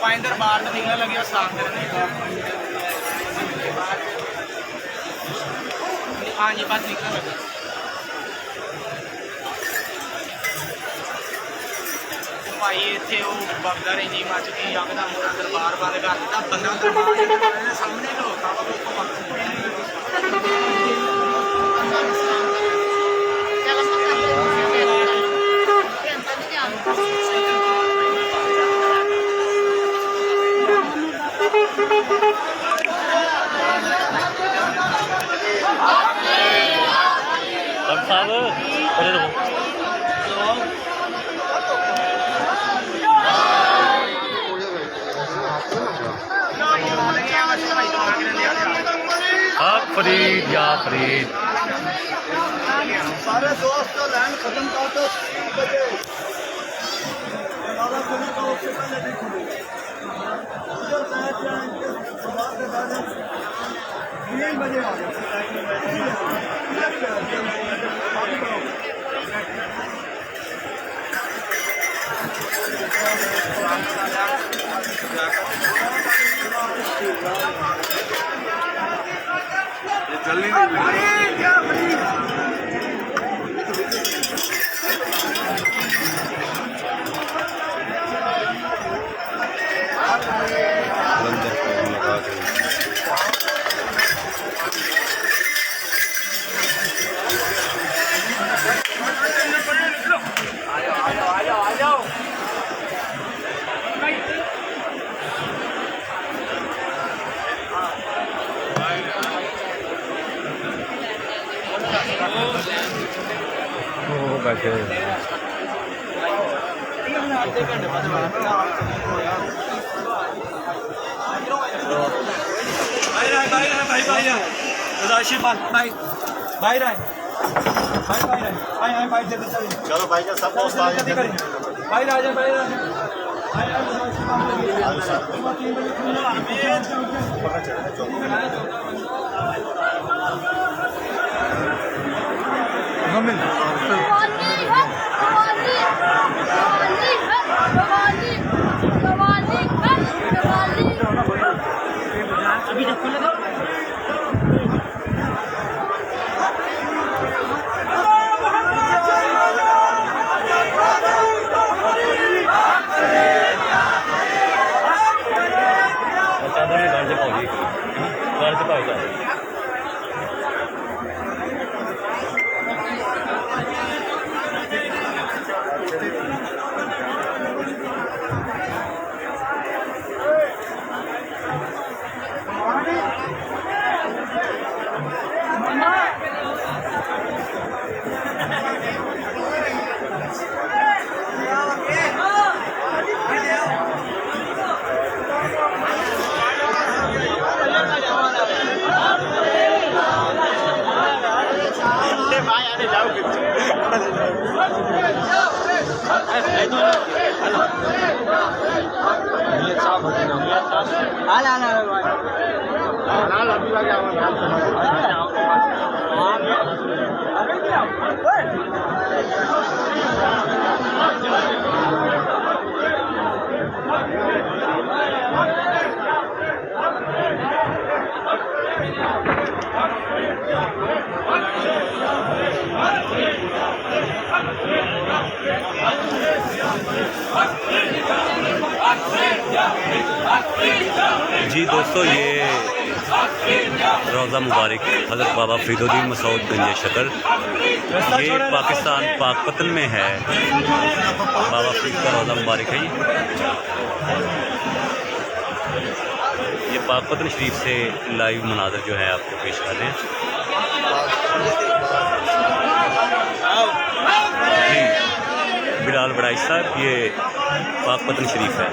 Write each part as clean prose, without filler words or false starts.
पाँच दरबार तो निकलने लगे और सलाम करने। हाँ जी बस निकलने लगे। भाई इतने वो बगदा रही मच गई यकदम पूरा दरबार बंद कर दिता बंदा दरबार सामने खलोता फरीद या फरीद सारे दोस्त लैन खत्म कर दो 3 बजे आ जाओ। जल्दी बैठे चलो भाई का सब दोस्त आ जाए भाई राजा भाई अभी देखो लगा जी दोस्तों, ये रोज़ा मुबारक हज़रत बाबा फरीदुद्दीन मसूद गंज शकर, ये पाकिस्तान पाकपतन में है। बाबा फरीद का रोज़ा मुबारक है। ये पाकपतन शरीफ से लाइव मनाज़र जो है आपको पेश कर रहे हैं। जी बिलाल बड़ाई साहब, ये पाकपतन शरीफ है।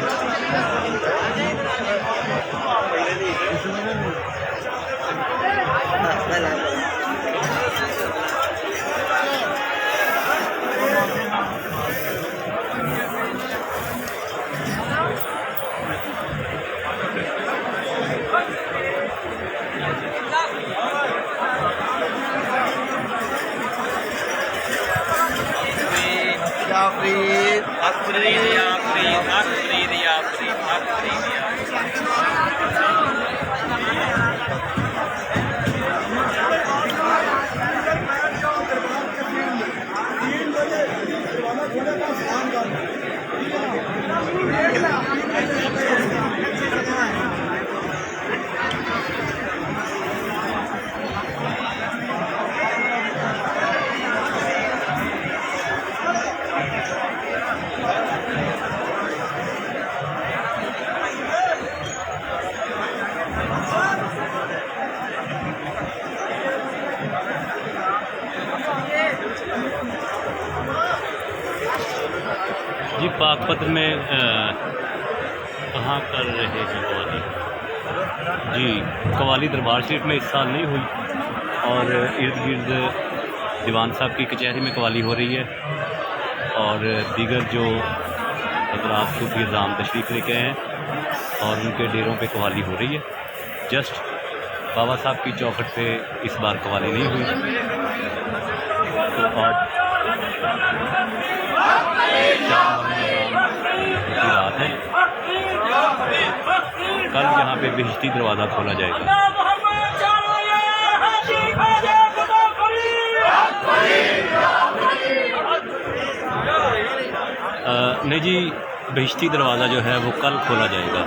आफरीद आफरीद आफरीद आफरीद जी पाकपतन में कहाँ कर रहे हैं कवाली? जी कवाली दरबार शरीफ में इस साल नहीं हुई और इर्द गिर्द दीवान साहब की कचहरी में कवाली हो रही है और दीगर जो हज़रात सूफी निज़ाम तशरीफ़ लेके हैं और उनके डेरों पे कवाली हो रही है। जस्ट बाबा साहब की चौखट पे इस बार कवाली नहीं हुई। तो आज रात है, कल यहाँ पे बेहश्ती दरवाज़ा खोला जाएगा। नहीं जी, बेहश्ती दरवाज़ा जो है वो कल खोला जाएगा।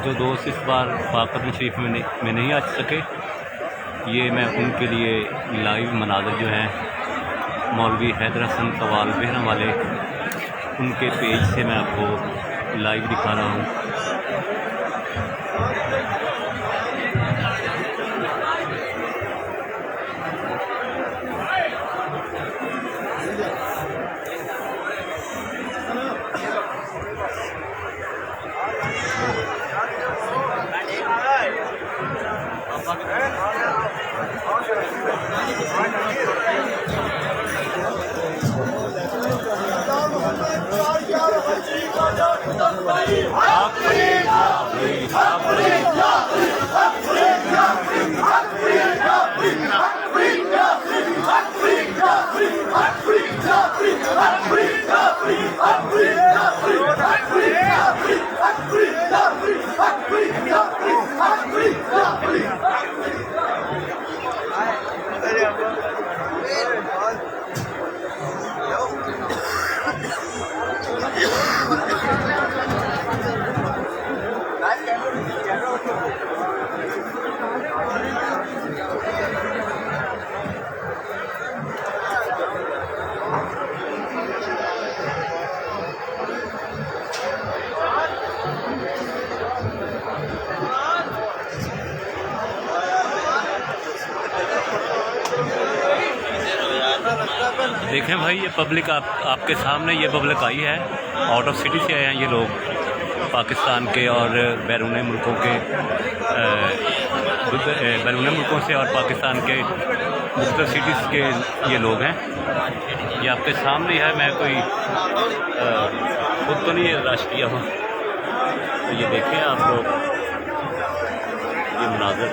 जो दोस्त इस बार पाकपतन शरीफ में नहीं आ सके, ये मैं उनके लिए लाइव मनाज़र जो हैं मौलवी हैदर हसन कवाल बहरा वाले उनके पेज से मैं आपको लाइव दिखा रहा हूँ। देखें भाई, ये पब्लिक आपके सामने ये पब्लिक आई है। आउट ऑफ सिटी से आए हैं ये लोग, पाकिस्तान के और बैरून मुल्कों के बैरून मुल्कों से और पाकिस्तान के मुख्तलिफ सिटीज़ के ये लोग हैं। ये आपके सामने है, मैं कोई खुद तो नहीं रश किया हूँ। तो ये देखें आप लोग ये मनाज़र।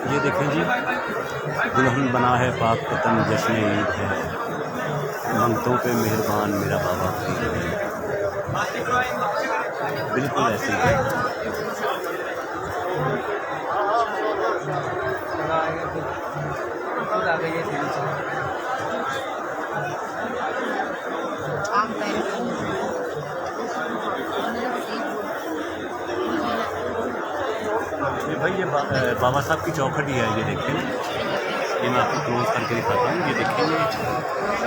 ये देखें जी, दुल्हन बना है पाकपतन, जश्न ईद है, मंगतों पे मेहरबान मेरा बाबा फरीद है। बिल्कुल ऐसे ही है। बहुत आ गई है सीढ़ी से। ये भाई ये बाबा साहब की चौखट ही है, ये देखिए। ये मैं आपको क्लोज करके दिखाता हूँ, ये देखिए।